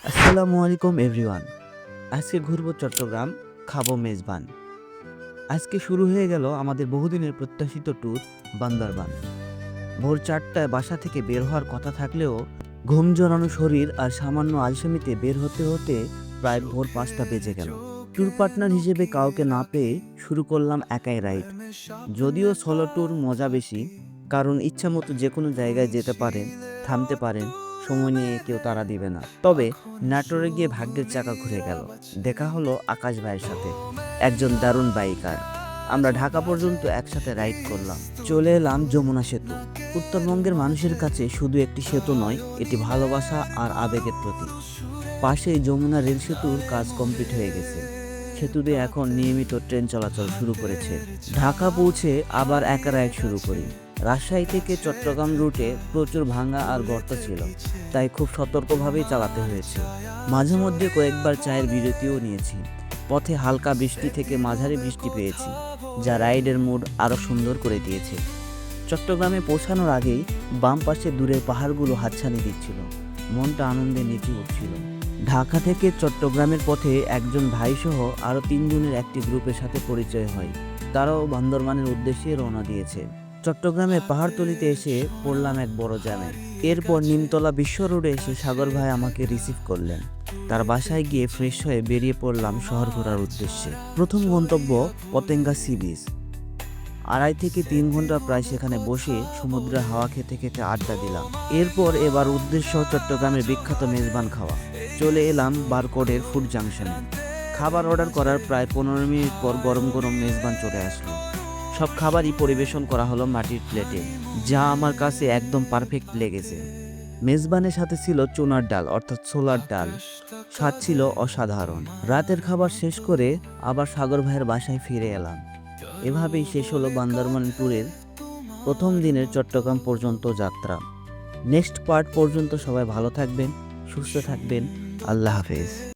আসসালামু আলাইকুম এভরিওয়ান। আজকে ঘুরবো চট্টগ্রাম, খাবো মেজবান। আজকে শুরু হয়ে গেল আমাদের বহুদিনের প্রত্যাশিত ট্যুর বান্দরবান। ভোর 4টায় বাসা থেকে বের হওয়ার কথা থাকলেও ঘুম জড়ানো শরীর আর সামান্য আলসেমিতে বের হতে হতে প্রায় ভোর 5টা বেজে গেল। ট্যুর পার্টনার হিসেবে কাউকে না পেয়ে শুরু করলাম একাই রাইড। যদিও সোলো ট্যুর মজা বেশি, কারণ ইচ্ছা মতো যে কোনো জায়গায় যেতে পারেন, থামতে পারেন, সময় নিয়ে কেউ তাড়া দিবে না। তবে নাটোরে গিয়ে ভাগ্যের চাকা ঘুরে গেল। দেখা হলো আকাশ ভাইয়ের সাথে, একজন দারুণ বাইকার। আমরা ঢাকা পর্যন্ত একসাথে রাইড করলাম। চলে এলাম যমুনা সেতু। উত্তরবঙ্গের মানুষের কাছে শুধু একটি সেতু নয়, এটি ভালোবাসা আর আবেগের প্রতীক। পাশেই যমুনা রেল সেতুর কাজ কমপ্লিট হয়ে গেছে। সেতু দিয়ে এখন নিয়মিত ট্রেন চলাচল শুরু করেছে। ঢাকা পৌঁছে আবার একা রাইড শুরু করি। রাজশাহী থেকে চট্টগ্রাম রুটে প্রচুর ভাঙা আর গর্ত ছিল, তাই খুব সতর্কভাবেই চালাতে হয়েছে। মাঝে মধ্যে কয়েকবার চায়ের বিরতিও নিয়েছি। পথে হালকা বৃষ্টি থেকে মাঝারি বৃষ্টি পেয়েছি, যা রাইডের মুড আরও সুন্দর করে দিয়েছে। চট্টগ্রামে পৌঁছানোর আগেই বাম পাশে দূরের পাহাড়গুলো হাতছানি দিচ্ছিল। মনটা আনন্দে নেচে উঠছিল। ঢাকা থেকে চট্টগ্রামের পথে একজন ভাইসহ আরও 3 জনের একটি গ্রুপের সাথে পরিচয় হয়। তারাও বান্দরবানের উদ্দেশ্যে রওনা দিয়েছে। চট্টগ্রামের পাহাড়তলিতে এসে পড়লাম এক বড় জ্যামে। এরপর নিমতলা বিশ্ব রোডে এসে সাগর ভাই আমাকে রিসিভ করলেন। তার বাসায় গিয়ে ফ্রেশ হয়ে বেরিয়ে পড়লাম শহর ঘোরার উদ্দেশ্যে। প্রথম গন্তব্য পতেঙ্গা সি বিচ। 2.5 থেকে 3 ঘন্টা প্রায় সেখানে বসে সমুদ্রের হাওয়া খেতে খেতে আড্ডা দিলাম। এরপর এবার উদ্দেশ্য চট্টগ্রামের বিখ্যাত মেজবান খাওয়া। চলে এলাম বারকোডের ফুড জাংশনে। খাবার অর্ডার করার প্রায় 15 মিনিট পর গরম গরম মেজবান চলে আসলো। সব খাবারই পরিবেশন করা হলো মাটির প্লেটে, যা আমার কাছে একদম পারফেক্ট লেগেছে। মেজবানের সাথে ছিল চুনার ডাল অর্থাৎ ছোলার ডাল। স্বাদ ছিল অসাধারণ। রাতের খাবার শেষ করে আবার সাগর ভাইয়ের বাসায় ফিরে এলাম। এভাবেই শেষ হলো বান্দরবান ট্যুরের প্রথম দিনের চট্টগ্রাম পর্যন্ত যাত্রা। নেক্সট পার্ট পর্যন্ত সবাই ভালো থাকবেন, সুস্থ থাকবেন। আল্লাহ হাফেজ।